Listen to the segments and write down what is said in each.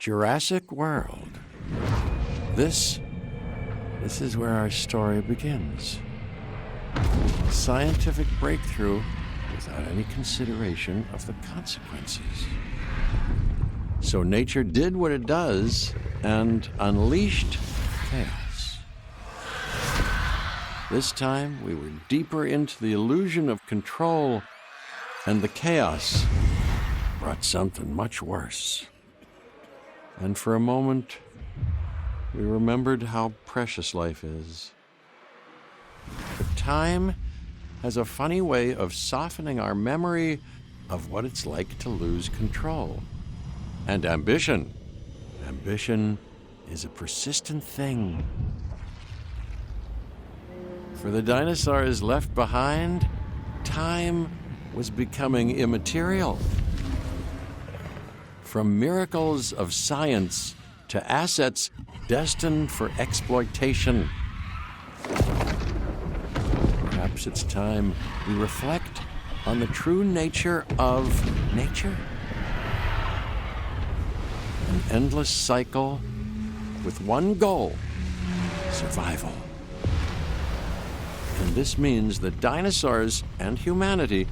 Jurassic World. This is where our story begins. Scientific breakthrough without any consideration of the consequences. So nature did what it does and unleashed chaos. This time, we were deeper into the illusion of control, and the chaos brought something much worse. And for a moment, we remembered how precious life is. But time has a funny way of softening our memory of what it's like to lose control. And ambition. Ambition is a persistent thing. For the dinosaurs left behind, time was becoming immaterial. From miracles of science to assets destined for exploitation. Perhaps it's time we reflect on the true nature of nature. An endless cycle with one goal: survival. And this means that dinosaurs and humanity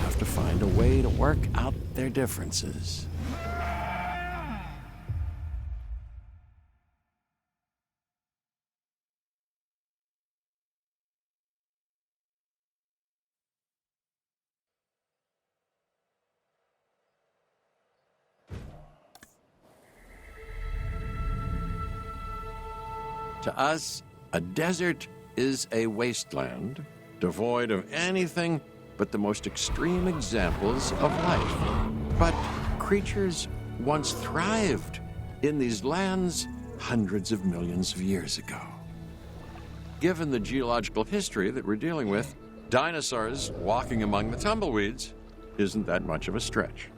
have to find a way to work out their differences. To us, a desert is a wasteland, devoid of anything but the most extreme examples of life. But creatures once thrived in these lands hundreds of millions of years ago. Given the geological history that we're dealing with, dinosaurs walking among the tumbleweeds isn't that much of a stretch.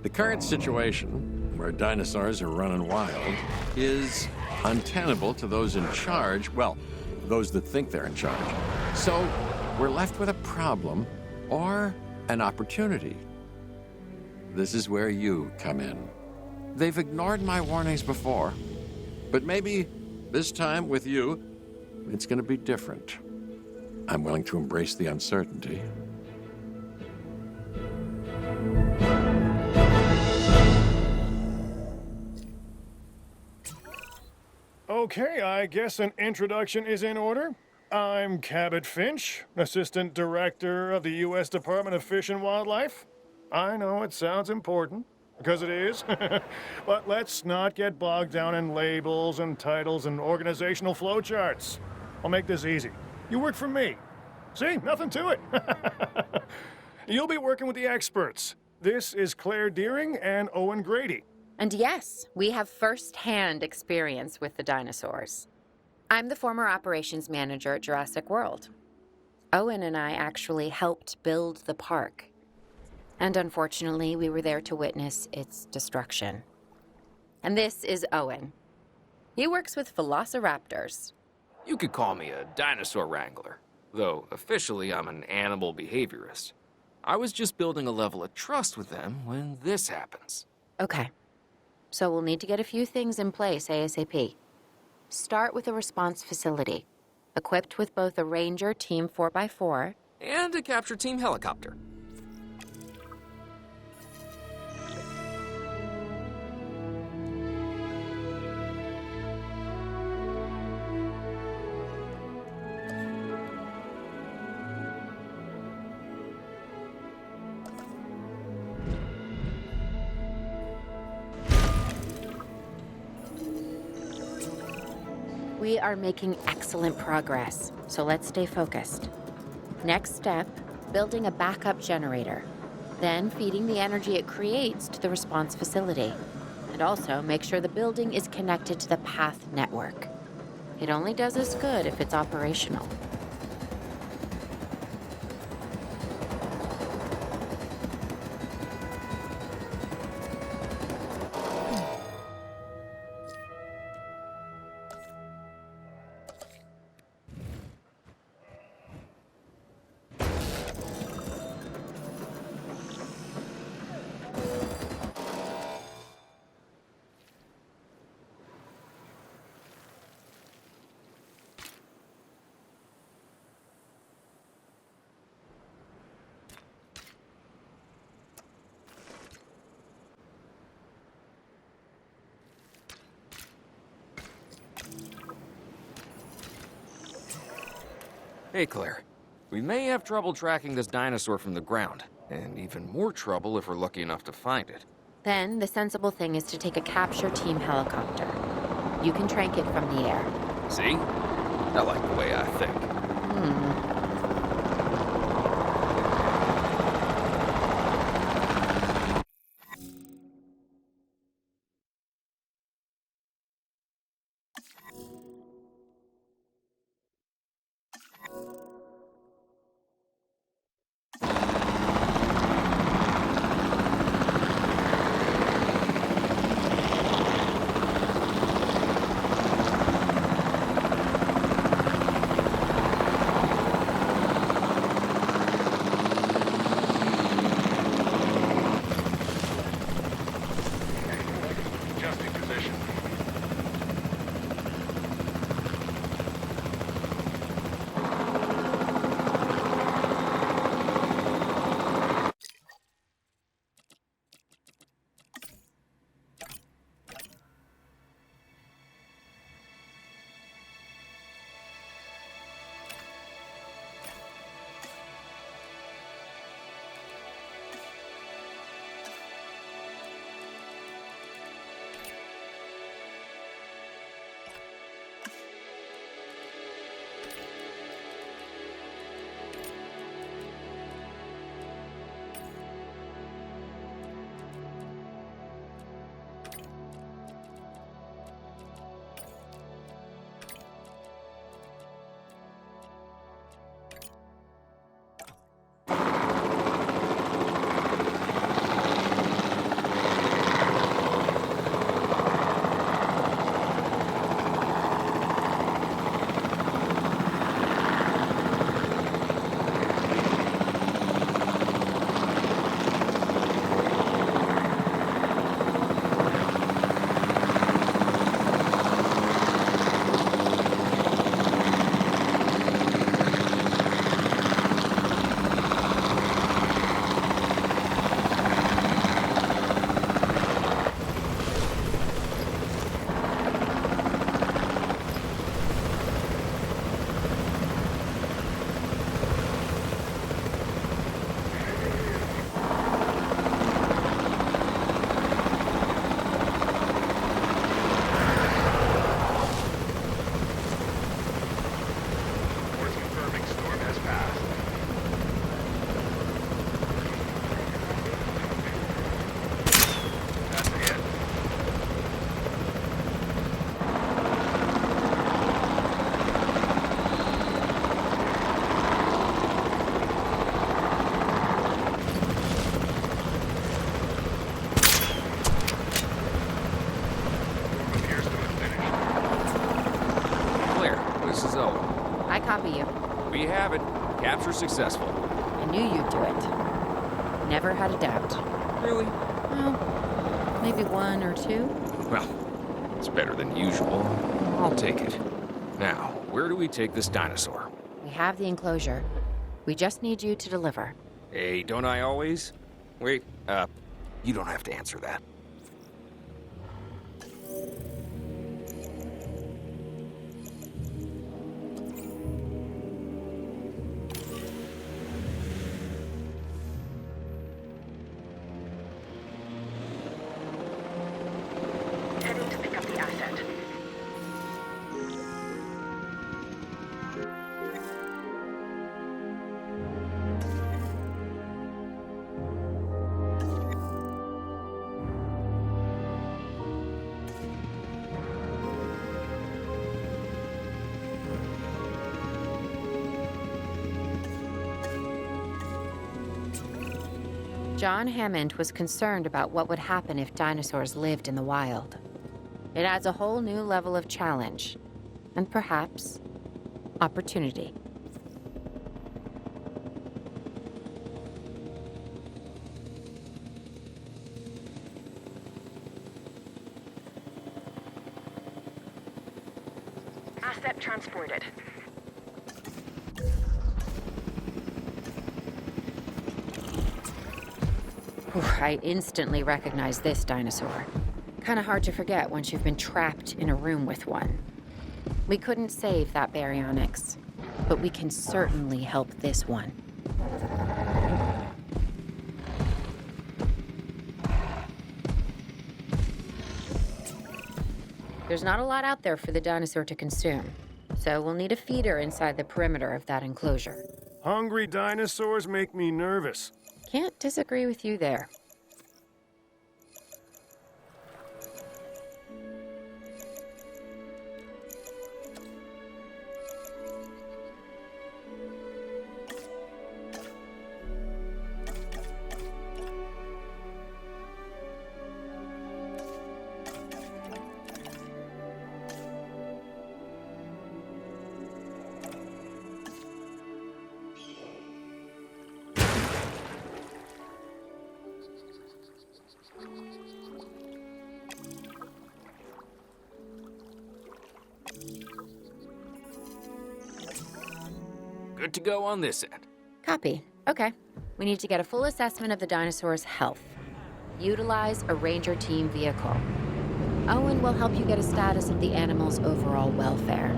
The current situation, where dinosaurs are running wild, is untenable to those in charge, well, those that think they're in charge. So we're left with a problem or an opportunity. This is where you come in. They've ignored my warnings before, but maybe this time with you, it's going to be different. I'm willing to embrace the uncertainty. Okay, I guess an introduction is in order. I'm Cabot Finch, Assistant Director of the U.S. Department of Fish and Wildlife. I know it sounds important, because it is, but let's not get bogged down in labels and titles and organizational flowcharts. I'll make this easy. You work for me. See, nothing to it. You'll be working with the experts. This is Claire Deering and Owen Grady. And yes, we have first-hand experience with the dinosaurs. I'm the former operations manager at Jurassic World. Owen and I actually helped build the park. And unfortunately, we were there to witness its destruction. And this is Owen. He works with velociraptors. You could call me a dinosaur wrangler, though officially I'm an animal behaviorist. I was just building a level of trust with them when this happens. Okay. So we'll need to get a few things in place ASAP. Start with a response facility, equipped with both a Ranger Team 4x4 and a capture team helicopter. We are making excellent progress, so let's stay focused. Next step, building a backup generator. Then feeding the energy it creates to the response facility. And also make sure the building is connected to the path network. It only does us good if it's operational. Hey, Claire. We may have trouble tracking this dinosaur from the ground, and even more trouble if we're lucky enough to find it. Then the sensible thing is to take a capture team helicopter. You can trank it from the air. See? I like the way I think. Adjusting position. I copy you. We have it. Capture successful. I knew you'd do it. Never had a doubt. Really? Well, maybe one or two. Well, it's better than usual. I'll take it. Now, where do we take this dinosaur? We have the enclosure. We just need you to deliver. Hey, don't I always? Wait, you don't have to answer that. Heading to pick up the asset. John Hammond was concerned about what would happen if dinosaurs lived in the wild. It adds a whole new level of challenge, and perhaps opportunity. Asset transported. I instantly recognize this dinosaur. Kinda hard to forget once you've been trapped in a room with one. We couldn't save that baryonyx. but we can certainly help this one. There's not a lot out there for the dinosaur to consume, so we'll need a feeder inside the perimeter of that enclosure. Hungry dinosaurs make me nervous. Can't disagree with you there. Good to go on this end. Copy. Okay. We need to get a full assessment of the dinosaur's health. Utilize a ranger team vehicle. Owen will help you get a status of the animal's overall welfare.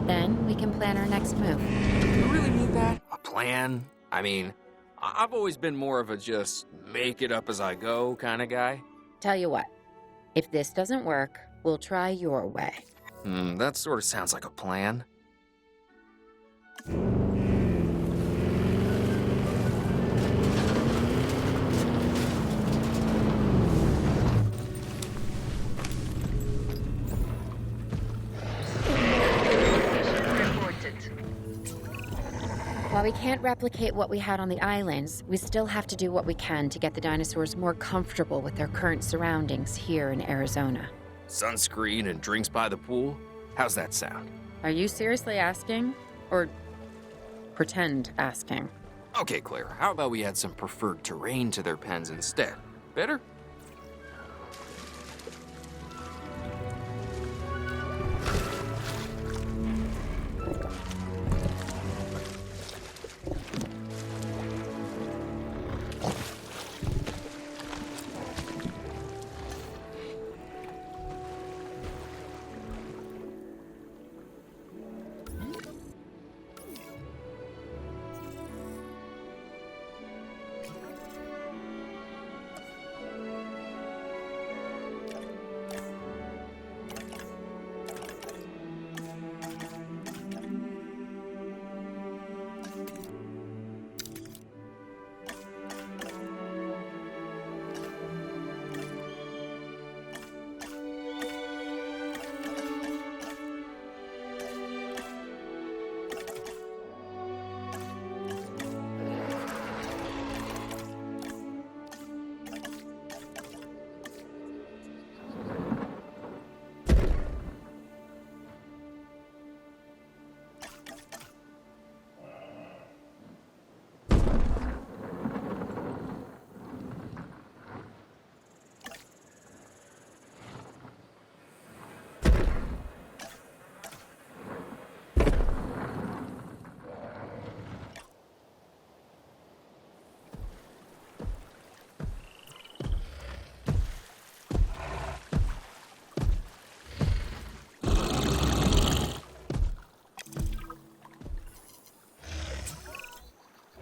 Then we can plan our next move. Do you really need that? A plan? I mean, I've always been more of a just make it up as I go kind of guy. Tell you what, if this doesn't work, we'll try your way. That sort of sounds like a plan. While we can't replicate what we had on the islands, we still have to do what we can to get the dinosaurs more comfortable with their current surroundings here in Arizona. Sunscreen and drinks by the pool? How's that sound? Are you seriously asking? Or pretend asking? Okay, Claire, how about we add some preferred terrain to their pens instead? Better?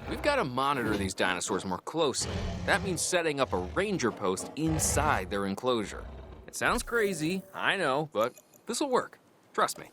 We've got to monitor these dinosaurs more closely. That means setting up a ranger post inside their enclosure. It sounds crazy, I know, but this'll work. Trust me.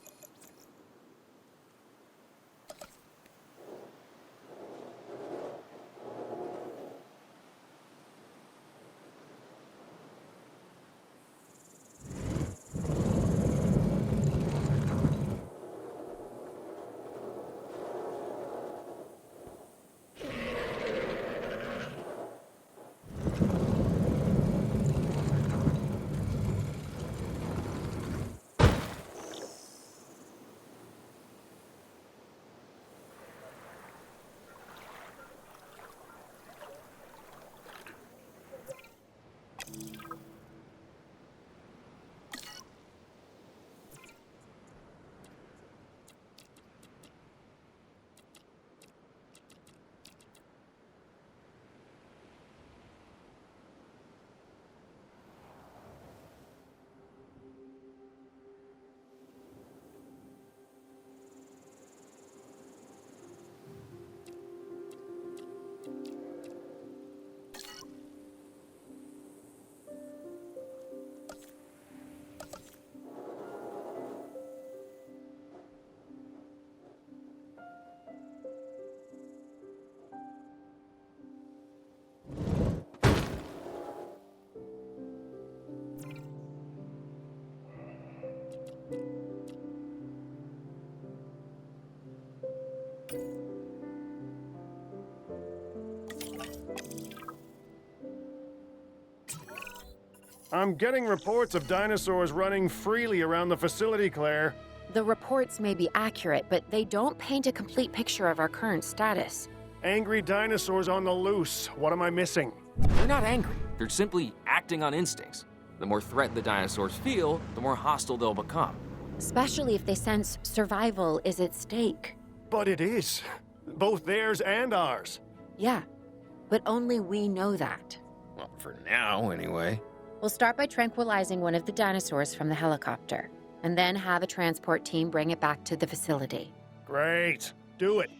I'm getting reports of dinosaurs running freely around the facility, Claire. The reports may be accurate, but they don't paint a complete picture of our current status. Angry dinosaurs on the loose. What am I missing? They're not angry. They're simply acting on instincts. The more threat the dinosaurs feel, the more hostile they'll become. Especially if they sense survival is at stake. But it is. Both theirs and ours. Yeah, but only we know that. Well, for now, anyway. We'll start by tranquilizing one of the dinosaurs from the helicopter, and then have a transport team bring it back to the facility. Great. Do it.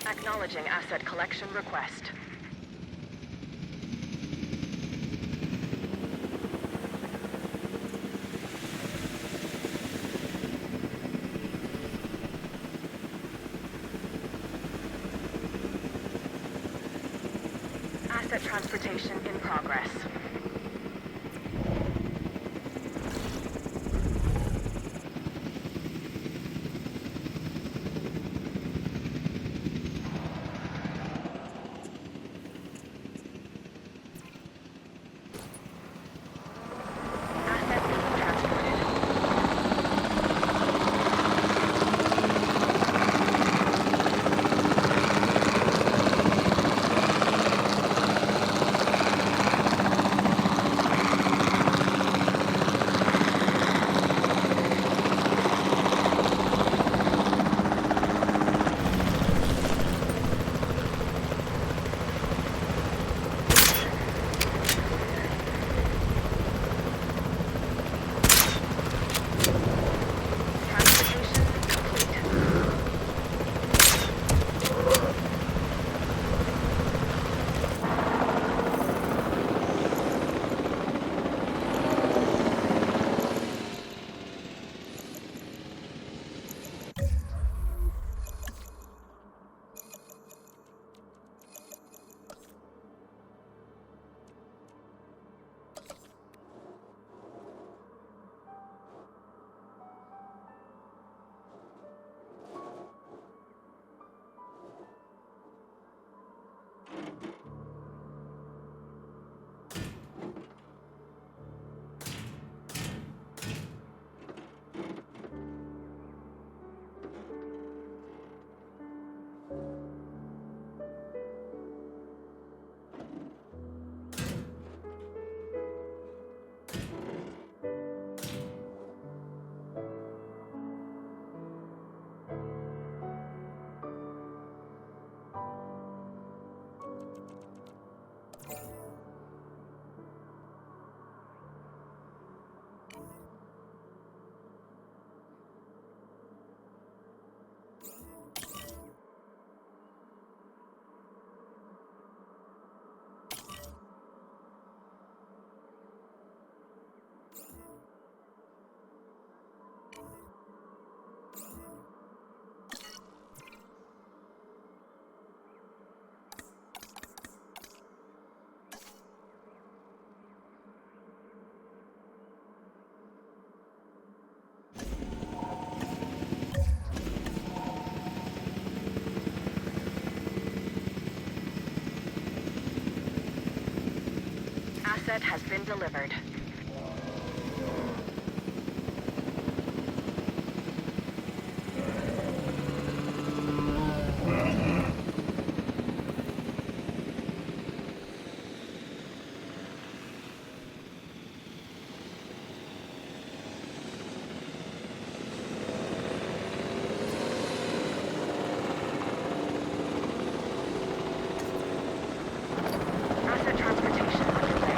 Acknowledging asset collection request. Asset transportation in progress. Asset being transported. Transportation complete. Asset has been delivered. Asset transportation underway.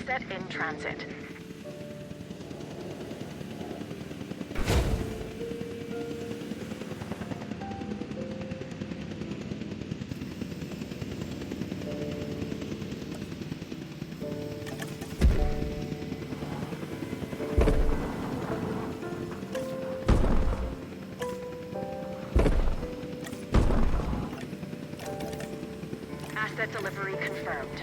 Asset in transit. Asset delivery confirmed.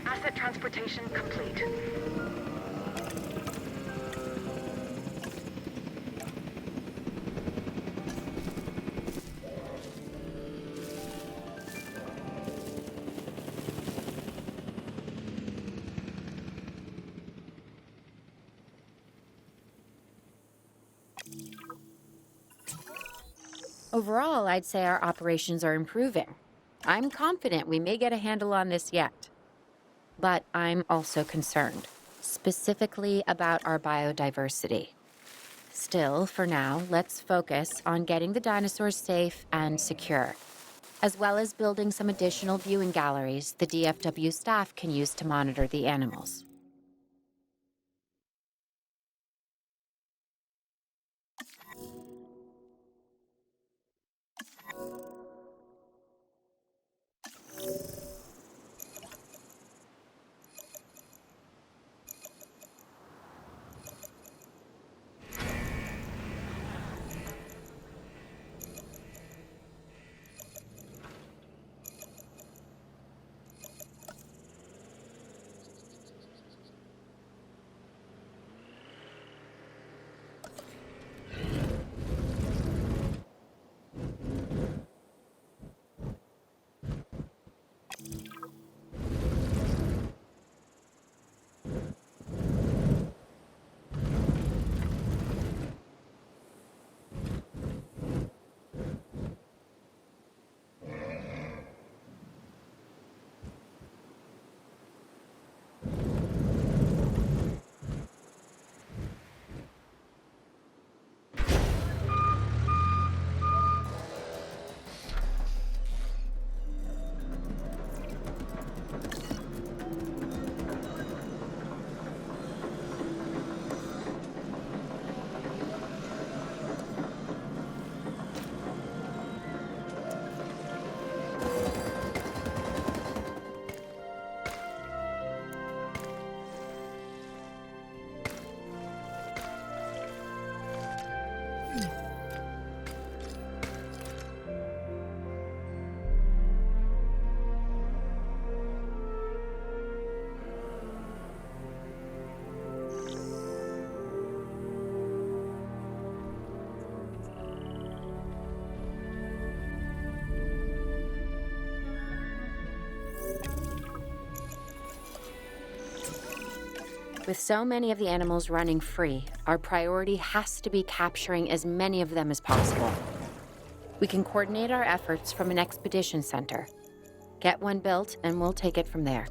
Asset transportation complete. Overall, I'd say our operations are improving. I'm confident we may get a handle on this yet. But I'm also concerned, specifically about our biodiversity. Still, for now, let's focus on getting the dinosaurs safe and secure, as well as building some additional viewing galleries the DFW staff can use to monitor the animals. With so many of the animals running free, our priority has to be capturing as many of them as possible. We can coordinate our efforts from an expedition center. Get one built, and we'll take it from there.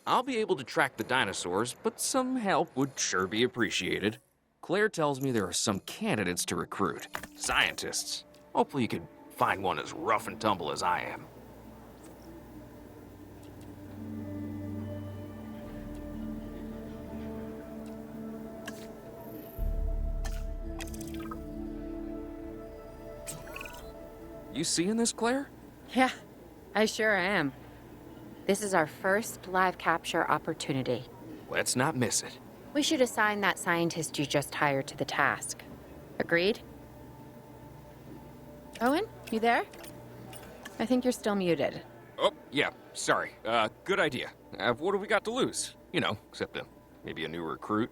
I'll be able to track the dinosaurs, but some help would sure be appreciated. Claire tells me there are some candidates to recruit. Scientists. Hopefully you can find one as rough and tumble as I am. You seeing this, Claire? Yeah, I sure am. This is our first live capture opportunity. Let's not miss it. We should assign that scientist you just hired to the task. Agreed? Owen, you there? I think you're still muted. Oh, yeah, sorry. Good idea. What have we got to lose? You know, except maybe a new recruit.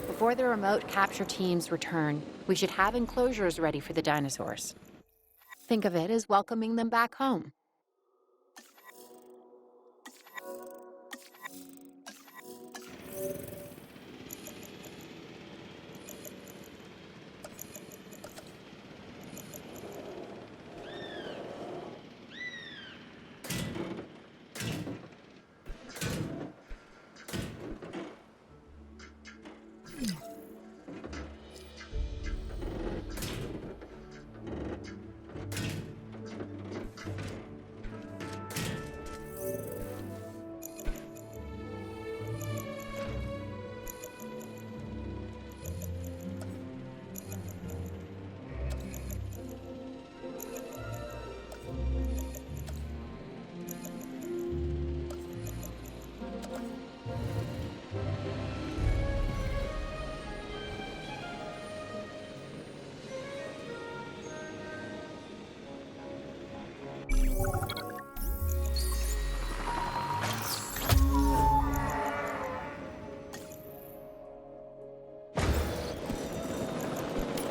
Before the remote capture teams return, we should have enclosures ready for the dinosaurs. Think of it as welcoming them back home.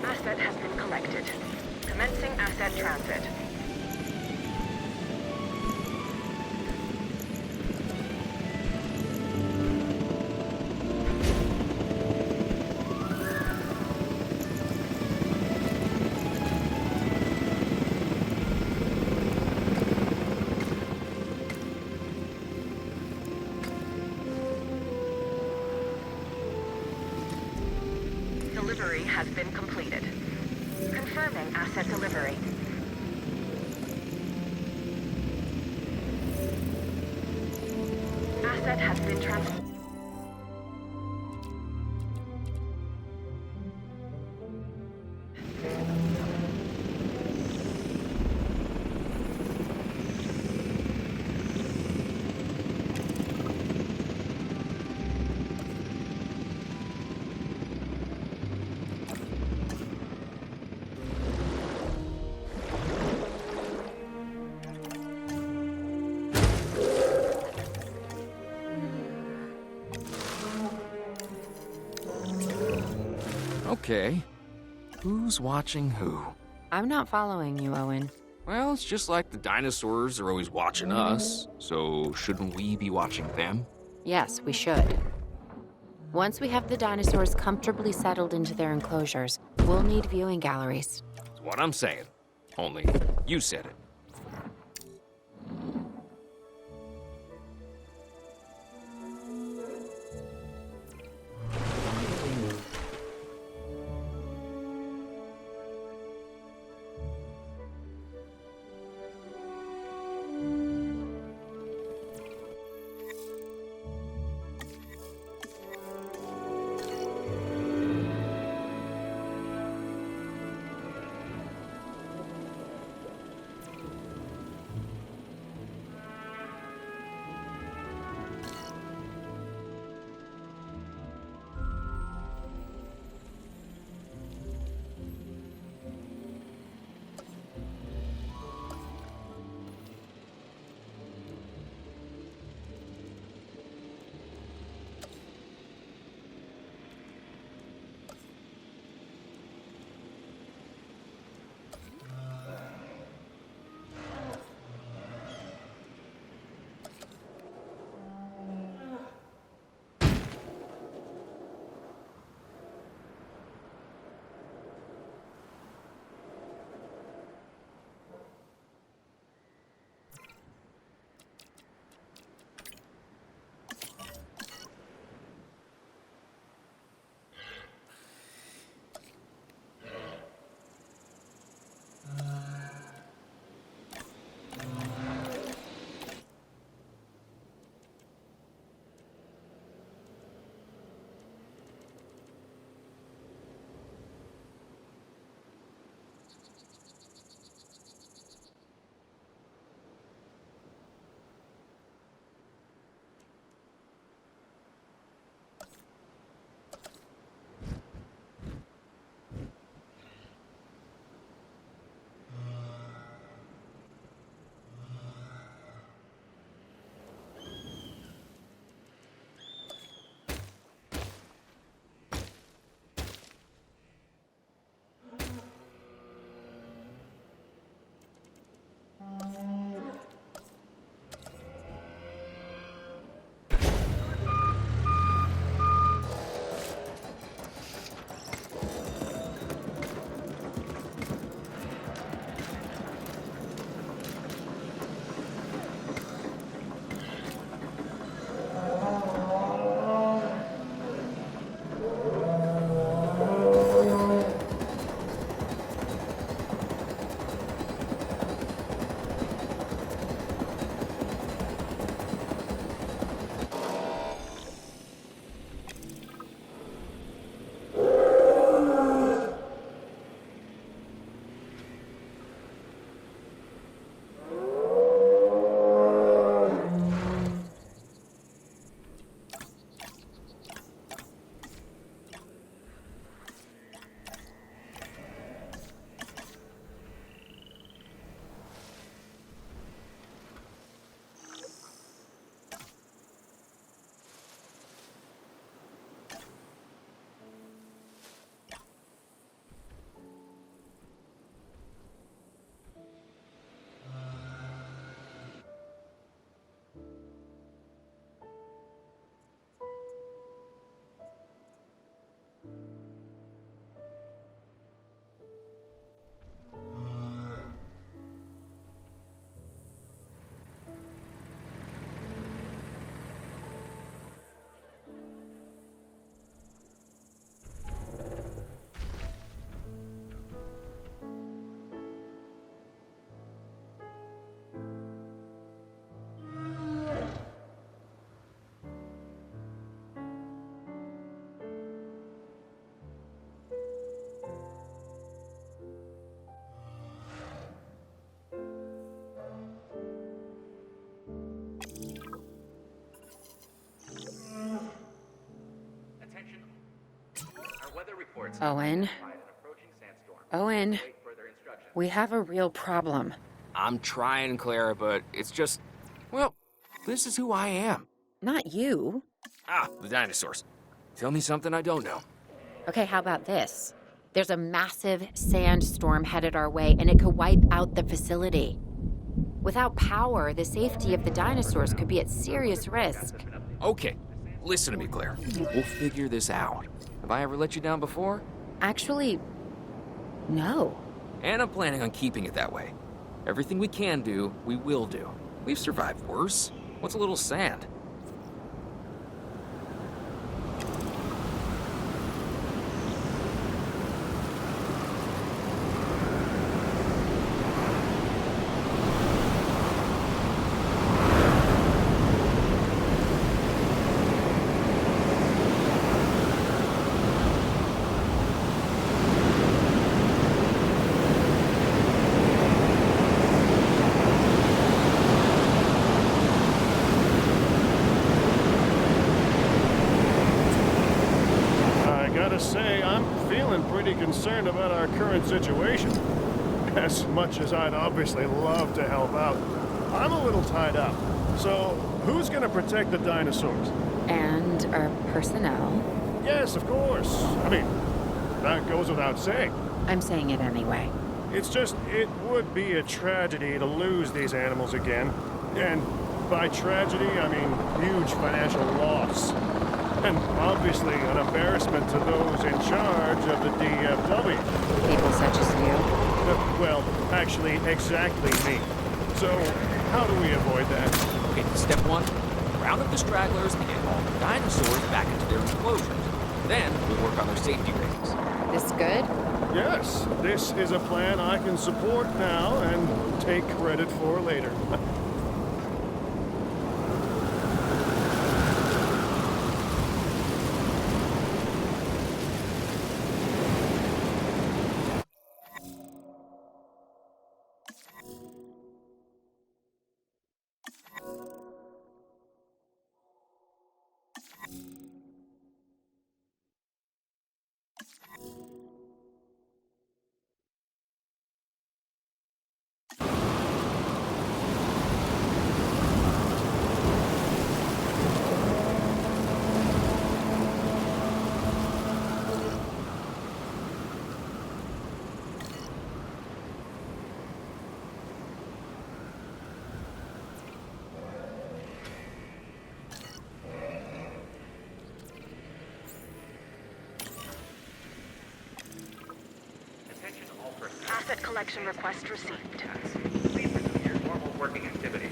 Asset has been collected. Commencing asset transit. Delivery has been completed. Confirming asset delivery. Asset has been transferred. Okay. Who's watching who? I'm not following you, Owen. Well, it's just like the dinosaurs are always watching us, so shouldn't we be watching them? Yes, we should. Once we have the dinosaurs comfortably settled into their enclosures, we'll need viewing galleries. That's what I'm saying. Only you said it. Owen. Owen. We have a real problem. I'm trying, Clara, but it's just... Well, this is who I am. Not you. Ah, the dinosaurs. Tell me something I don't know. Okay, how about this? There's a massive sandstorm headed our way, and it could wipe out the facility. Without power, the safety of the dinosaurs could be at serious risk. Okay, listen to me, Claire. We'll figure this out. Have I ever let you down before? Actually, no. And I'm planning on keeping it that way. Everything we can do, we will do. We've survived worse. What's a little sand? Say, I'm feeling pretty concerned about our current situation. As much as I'd obviously love to help out, I'm a little tied up. So, who's gonna protect the dinosaurs? And our personnel. Yes, of course. I mean, that goes without saying. I'm saying it anyway. It's just, it would be a tragedy to lose these animals again. And by tragedy, I mean huge financial loss. And obviously an embarrassment to those in charge of the DFW. People such as you. Well, actually, exactly me. So, how do we avoid that? Okay, step one, round up the stragglers and get all the dinosaurs back into their enclosures. Then we'll work on their safety ratings. This good? Yes, this is a plan I can support now and take credit for later. Asset collection request received. Please resume your normal working activity.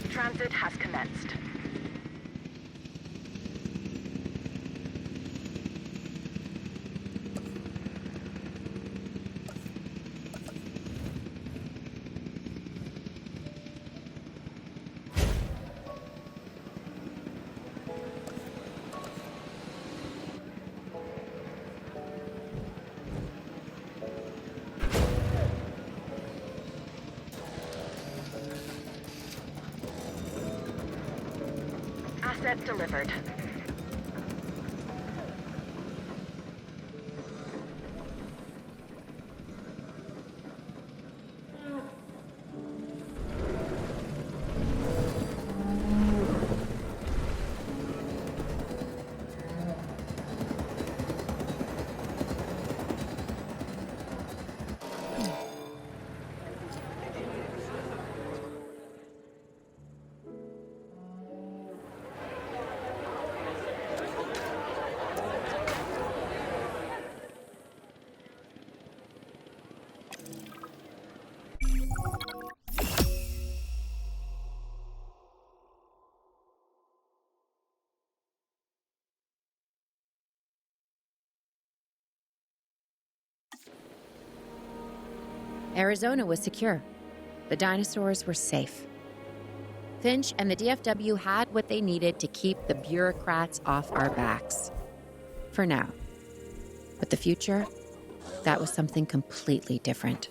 Transit has commenced. Asset delivered. Arizona was secure. The dinosaurs were safe. Finch and the DFW had what they needed to keep the bureaucrats off our backs. For now. But the future, that was something completely different.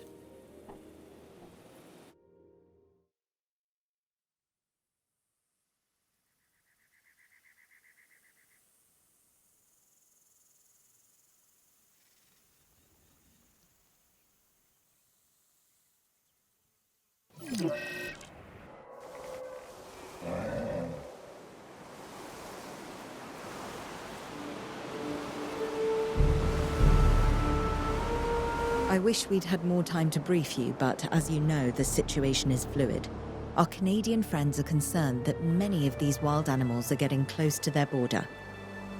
I wish we'd had more time to brief you, but as you know, the situation is fluid. Our Canadian friends are concerned that many of these wild animals are getting close to their border.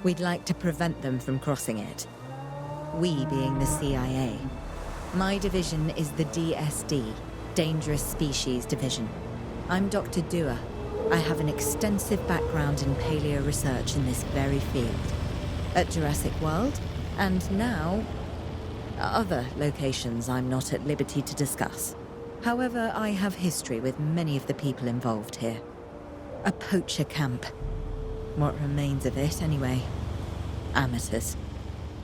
We'd like to prevent them from crossing it. We being the CIA. My division is the DSD, Dangerous Species Division. I'm Dr. Dua. I have an extensive background in paleo research in this very field. At Jurassic World, and now other locations I'm not at liberty to discuss. However, I have history with many of the people involved here. A poacher camp. What remains of it, anyway. Amateurs.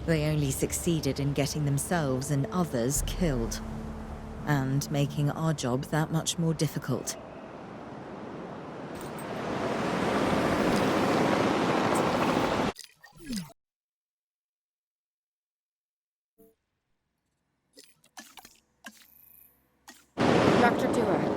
They only succeeded in getting themselves and others killed. And making our job that much more difficult. Dr. Dewar,